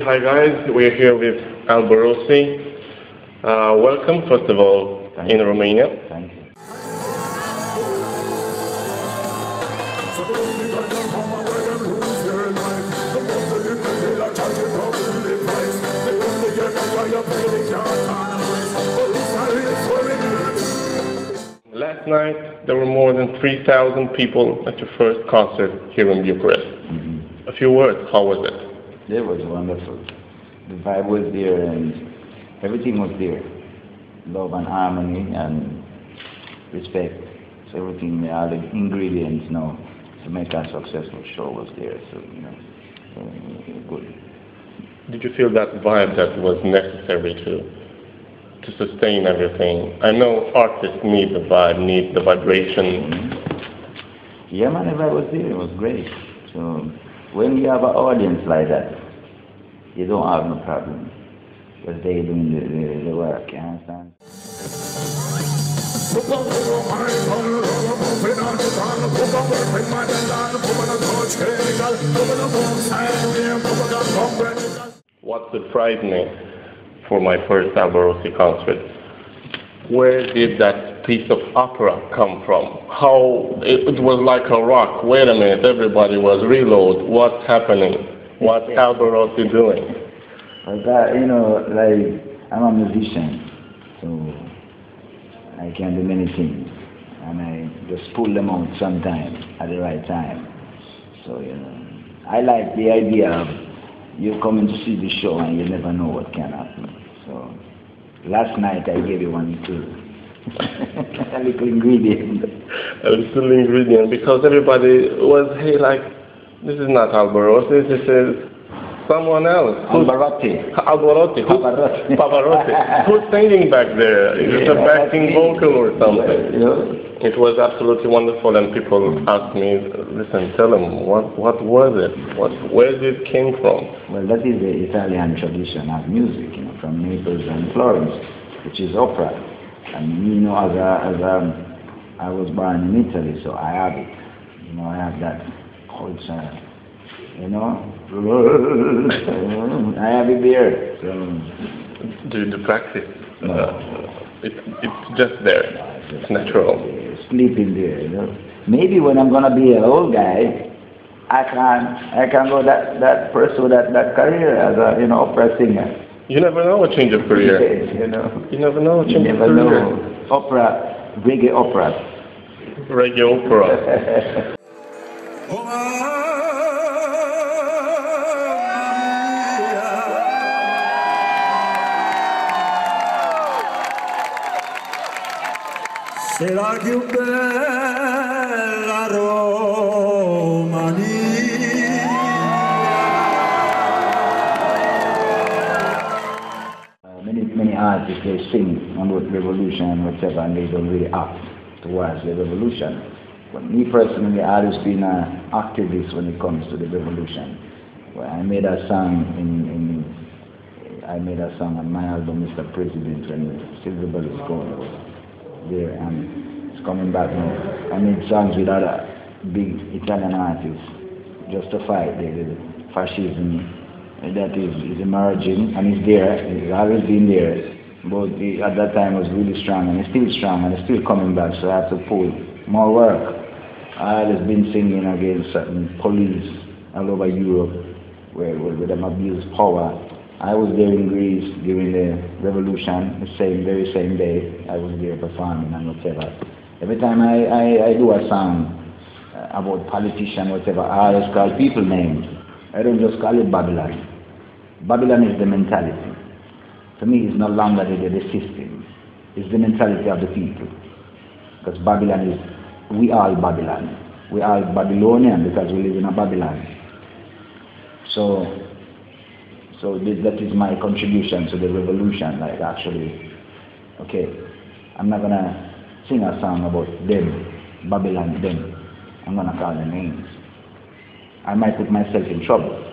Hi guys, we're here with Alborosie. Welcome, first of all, in Romania. Thank you. Last night, there were more than 3,000 people at your first concert here in Bucharest. A few words, how was it? It was wonderful. The vibe was there and everything was there. Love and harmony and respect. So everything, all the ingredients now to make a successful show was there. So, you know, good. Did you feel that vibe that was necessary to sustain everything? I know artists need the vibe, need the vibration. Yeah man, the vibe was there, it was great. So when you have an audience like that, you don't have no problem. Because they're doing the work, you understand? What surprised me for my first Alborosie concert, where did that piece of opera come from? How it was like a rock. Wait a minute, everybody was reload. What's happening? What's Alborosie doing? Well, you know, like, I'm a musician, so I can do many things, and I just pull them out sometimes at the right time. So, you know, I like the idea of you coming to see the show and you never know what can happen. So, last night I gave you one too. A little ingredient. A little ingredient, because everybody was, hey, like, this is not Alborosie, this is someone else. Alborosie. Pavarotti. Who's singing back there? Is it a backing vocal or something? Yeah. It was absolutely wonderful, and people asked me, listen, tell them, what was it? Where did it came from? Well, that is the Italian tradition of music, you know, from Naples and Florence, which is opera. And you know, I was born in Italy, so I have it. You know, I have that culture, you know. I have it there. So. Do you practice? No. It's just there. It's natural. Sleeping there, you know. Maybe when I'm gonna be an old guy, I can go that pursue that career as a, you know, opera singer. You never know a change of career. Yes, you know. You never know a change of career. You never career. know. Opera, reggae opera. Reggae opera. Sarà più bella Romania. Many artists, they sing about revolution and whatever, and they don't really act towards the revolution. But me personally, I've always been an activist when it comes to the revolution. Well, I made a song on my album, Mr. President, when Silver Berlusconi was there, and it's coming back now. I made songs with other big Italian artists just to fight the fascism that is emerging, and it's there. It's always been there, but at that time it was really strong, and it's still strong, and it's still coming back. So I have to pull more work. I have been singing against certain police all over Europe, where them abuse power. I was there in Greece during the revolution, the very same day. I was there performing and whatever. Every time I do a song about politician, whatever, I always call people names. I don't just call it Babylon. Babylon is the mentality. To me, it's no longer the system. It's the mentality of the people. Because Babylon is, we are Babylon. We are Babylonian because we live in a Babylon. So that is my contribution to the revolution. Like actually, okay, I'm not gonna sing a song about them, Babylon, them. I'm gonna call them names. I might put myself in trouble.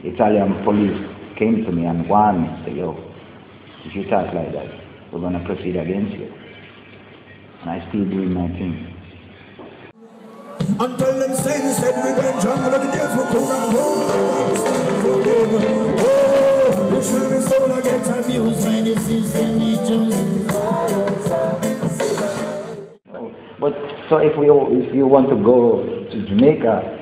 Italian police came to me and warned me, say, yo, if you talk like that, we're gonna proceed against you. And I still doing my thing. Until them saints said revenge, I'm gonna be there for the children's soul against abuse, and this is the But so if you want to go to Jamaica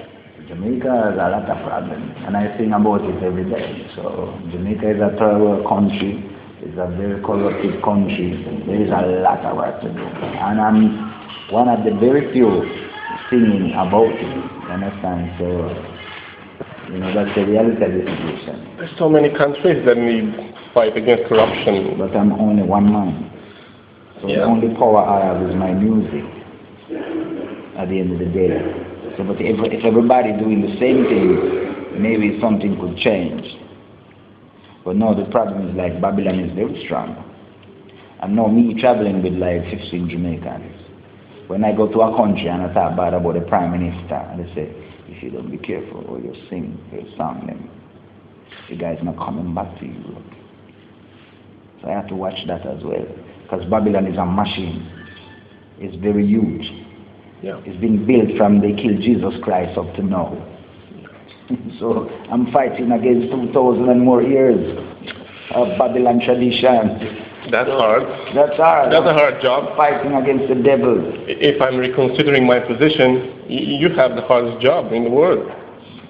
has a lot of problems, and I think about it every day. So Jamaica is a third world country. It's a very corrupted country. There is a lot of work to do, and I'm one of the very few singing about it. You understand? So that's the reality of the situation. There's so many countries that need fight against corruption. But I'm only one man. So the only power I have is my music. At the end of the day. So, but if everybody doing the same thing, maybe something could change. But no, the problem is like Babylon is very strong. And now me traveling with like 15 Jamaicans. When I go to a country and I talk bad about the Prime Minister, and they say, if you don't be careful or you sing your song, then the guy's not coming back to you. So I have to watch that as well. Because Babylon is a machine. It's very huge. Yeah. It's been built from they killed Jesus Christ up to now. So I'm fighting against 2,000 and more years of Babylon tradition. That's hard. That's hard. That's a hard job. I'm fighting against the devil. If I'm reconsidering my position, you have the hardest job in the world.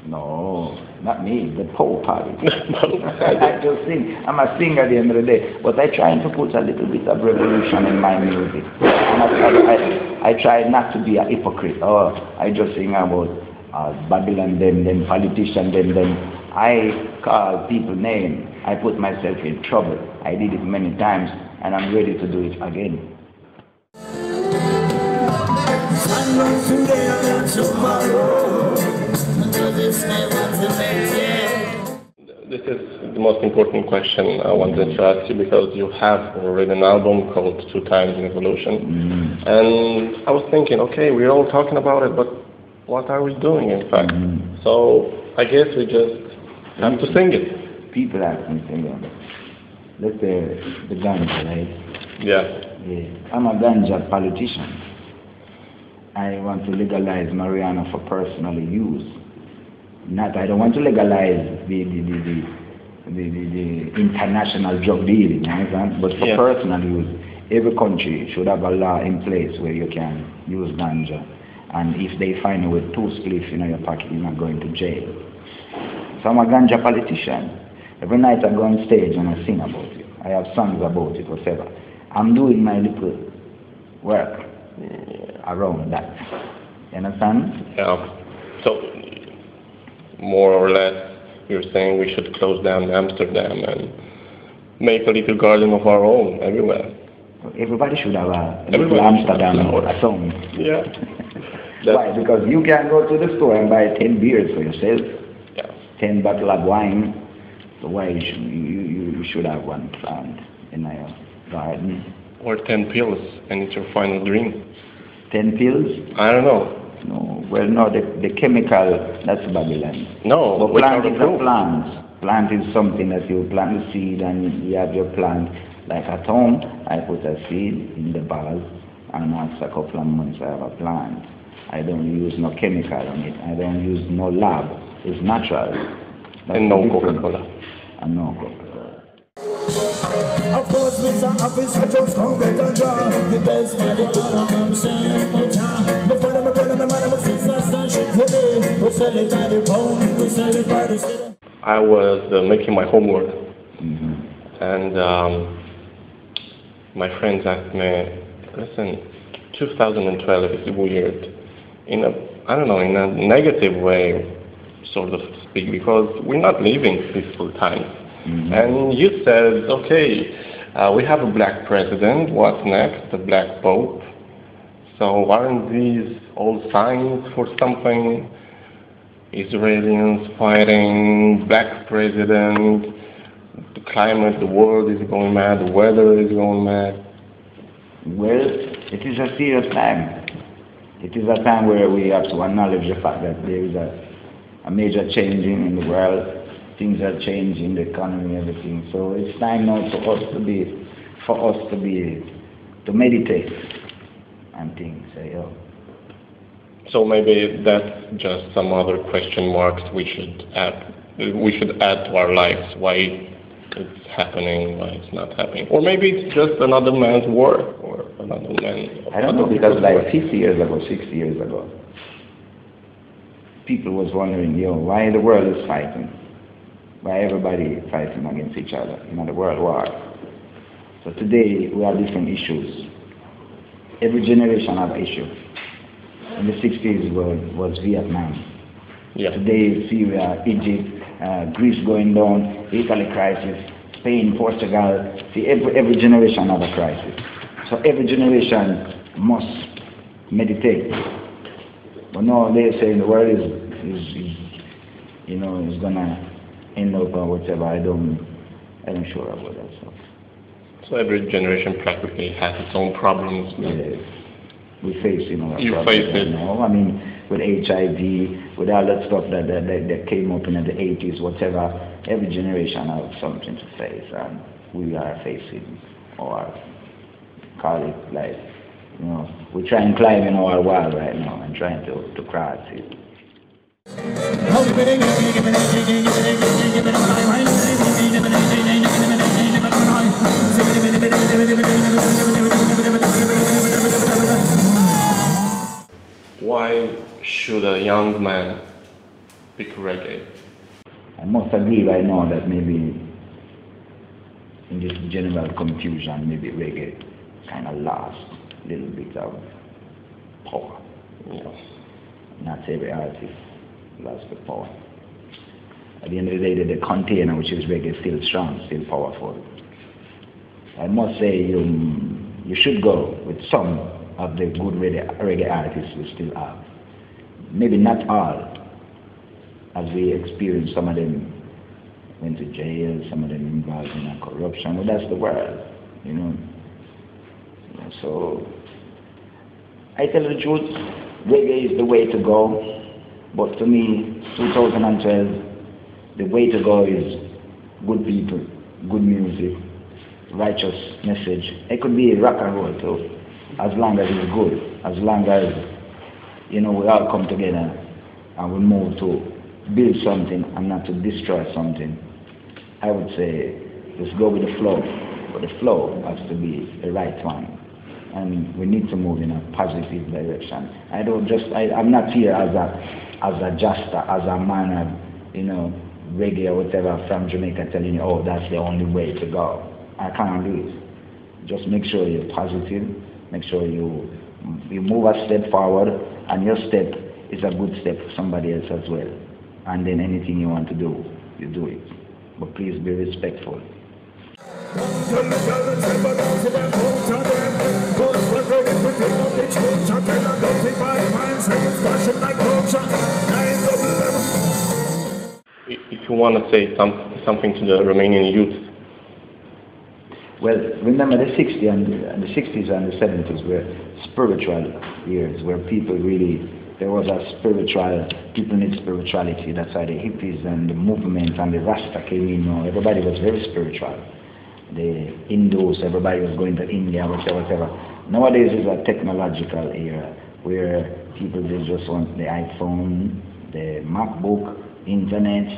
No, not me, the Pope party. I just sing. I'm a singer at the end of the day. But I try to put a little bit of revolution in my music. I try not to be a hypocrite. I just sing about Babylon, them politicians, them. I call people names. I put myself in trouble. I did it many times, and I'm ready to do it again. This is the most important question I wanted to ask you, because you have already an album called 2 Times in Evolution. And I was thinking, okay, we're all talking about it, but what are we doing in fact? So I guess we just have to sing it. People ask me, let's say the ganja, right? Yeah. I'm a ganja politician. I want to legalize marijuana for personal use. I don't want to legalize the international drug dealing, you understand? But for personal use, every country should have a law in place where you can use ganja. And if they find you with 2 spliffs in your pocket, you're not going to jail. So I'm a ganja politician. Every night I go on stage and I sing about it. I have songs about it, whatever. I'm doing my little work around that. You understand? Yeah. So, more or less, you're saying we should close down Amsterdam and make a little garden of our own everywhere. Everybody should have a little Amsterdam or a song. Yeah. Why? Because you can go to the store and buy 10 beers for yourself. Yeah. 10 bottles of wine. So why you should have one plant in your garden? Or 10 pills, and it's your final dream. 10 pills? I don't know. No, well, no, the chemical, that's Babylon. No, but plant is a plant. Plant is something that you plant the seed and you have your plant. Like at home, I put a seed in the bag, and after a couple of months I have a plant. I don't use no chemical on it. I don't use no lab. It's natural. That's and no Coca-Cola. And no Coca-Cola. Of course, Mr. Officer just come get a job. The best man in I'm saying, before them again, the man of sisters and shit for me. We sell it by the pound, we sell it by the city. I was making my homework, and my friends asked me, listen, 2012 is weird. In a negative way, sort of speak, because we're not living peaceful times. And you said, okay, we have a black president, what's next? A black pope. So aren't these all signs for something Israelis fighting, black president, the climate, the world is going mad, the weather is going mad. Well, it is a serious time. It is a time where we have to acknowledge the fact that there is a major change in the world. Things are changing, the economy, everything. So it's time now for us to meditate and think, say, oh. So maybe that's just some other question marks we should add to our lives. Why it's happening, why it's not happening. Or maybe it's just another man's war, or another man. I don't know, because like 50 years ago, 60 years ago, people was wondering, why the world is fighting? Why everybody fighting against each other, the world war. So today we have different issues. Every generation have issues. In the 60s was Vietnam. Yeah. Today Syria, Egypt, Greece going down, Italy crisis, Spain, Portugal. See, every generation have a crisis. So every generation must meditate. But now they're saying the world is gonna end up or whatever. I'm sure about that stuff. So every generation practically has its own problems. Yes. We face, You problems face right it. now. I mean, with HIV, with all that stuff that came up in the 80s, whatever, every generation has something to face, and we are facing, or call it like, we try and climb our wall right now and trying to cross it. Why should a young man pick reggae? I must agree right now that maybe in this general confusion, maybe reggae kind of lost a little bit of power. Not every artist lost the power. At the end of the day, the container, which is reggae, is still strong, still powerful. I must say you should go with some of the good reggae artists we still have. Maybe not all, as we experienced. Some of them went to jail, some of them involved in corruption. Well, that's the world, So I tell the truth, reggae is the way to go. But to me, 2012, the way to go is good people, good music, righteous message. It could be rock and roll too, as long as it's good, as long as, we all come together and we move to build something and not to destroy something. I would say, let's go with the flow, but the flow has to be the right one. And we need to move in a positive direction. I'm not here as a juster, as a man of, reggae or whatever from Jamaica telling you, oh, that's the only way to go. I can't do it. Just make sure you're positive, make sure you move a step forward, and your step is a good step for somebody else as well. And then anything you want to do, you do it. But please be respectful. If you want to say something to the Romanian youth. Well, remember the 60s and the 70s were spiritual years, where people there was a spiritual, people need spirituality. That's why the hippies and the movement and the Rasta came in. Everybody was very spiritual. The Hindus, everybody was going to India, whatever. Nowadays is a technological era where people, they just want the iPhone, the MacBook, internet,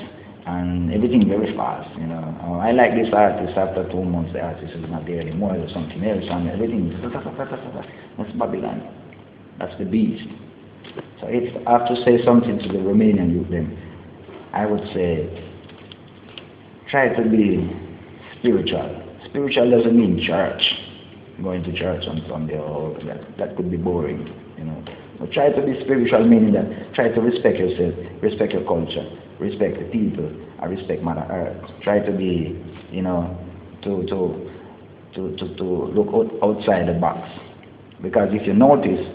and everything very fast, I like this artist. After 2 months, the artist is not there anymore, or something else, and everything is that's Babylon. That's the beast. So if I have to say something to the Romanian youth, then I would say, try to be spiritual. Spiritual doesn't mean church, going to church on Sunday, or that could be boring, But try to be spiritual, meaning that try to respect yourself, respect your culture, respect the people, and respect Mother Earth. Try to be, to look outside the box. Because if you notice,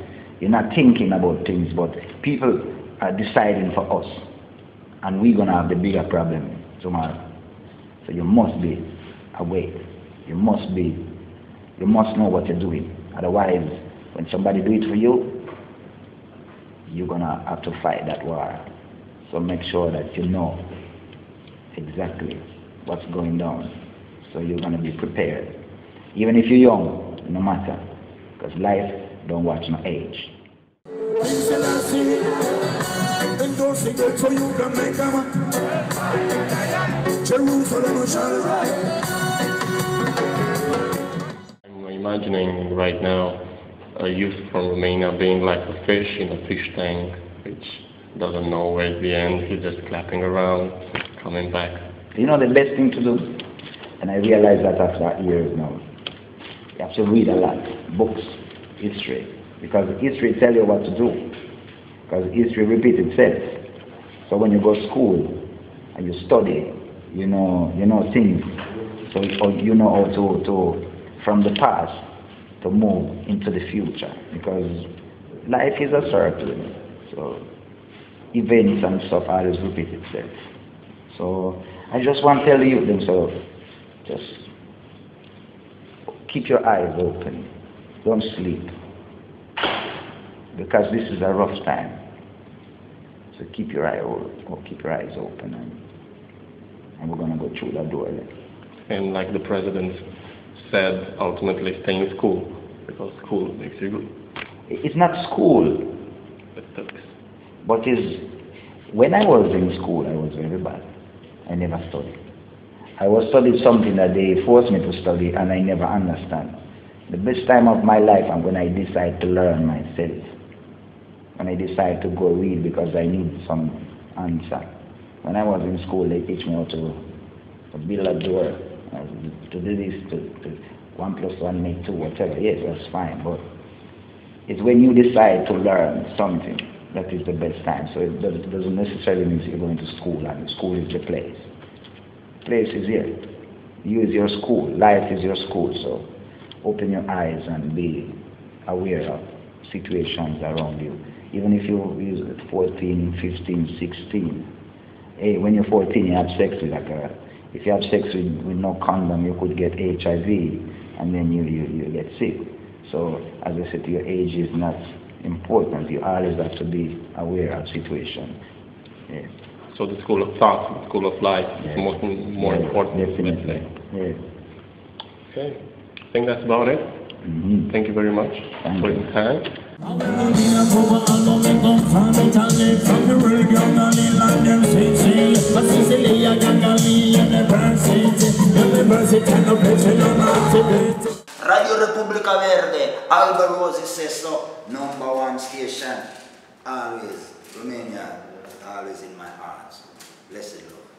you're not thinking about things, but people are deciding for us. and we're going to have the bigger problem tomorrow. So you must be awake. You must know what you're doing. Otherwise, when somebody do it for you, you're going to have to fight that war. So make sure that you know exactly what's going down. So you're going to be prepared. Even if you're young, no matter. Because life don't watch no age. I'm imagining right now a youth from Romania being like a fish in a fish tank, which doesn't know where's the end. He's just clapping around, coming back. You know the best thing to do? And I realize that after years now. You have to read a lot. Books, history. Because history tells you what to do. Because history repeats itself. So when you go to school and you study, you know things. So you know how to from the past to move into the future. Because life is a circle. So events and stuff always repeat itself. So I just want to tell you themselves, just keep your eyes open. Don't sleep. Because this is a rough time. So keep your eyes open and we're going to go through that door. And like the president said, ultimately stay in school, because school makes you good. It's not school. But when I was in school, I was very bad. I never studied. I was studying something that they forced me to study and I never understand. The best time of my life and when I decide to learn myself. When I decide to go read because I need some answer. When I was in school, they teach me how to build a door, to do this, to 1 + 1 make 2, whatever. Yes, that's fine, but it's when you decide to learn something that is the best time. So it doesn't necessarily mean you're going to school, and school is the place. Place is here. You is your school. Life is your school. So open your eyes and be aware of situations around you. Even if you're 14, 15, 16. Hey, when you're 14, you have sex with a girl. If you have sex with no condom, you could get HIV, and then you get sick. So, as I said, your age is not important. You always have to be aware of situations. Yeah. So the school of thought, the school of life, is more important. Definitely. Yes. Okay. I think that's about it. Mm-hmm. Thank you very much for your time. Radio Republika Verde, Alborosie says so, #1 station. Always, Romania, always in my heart. Blessed Lord.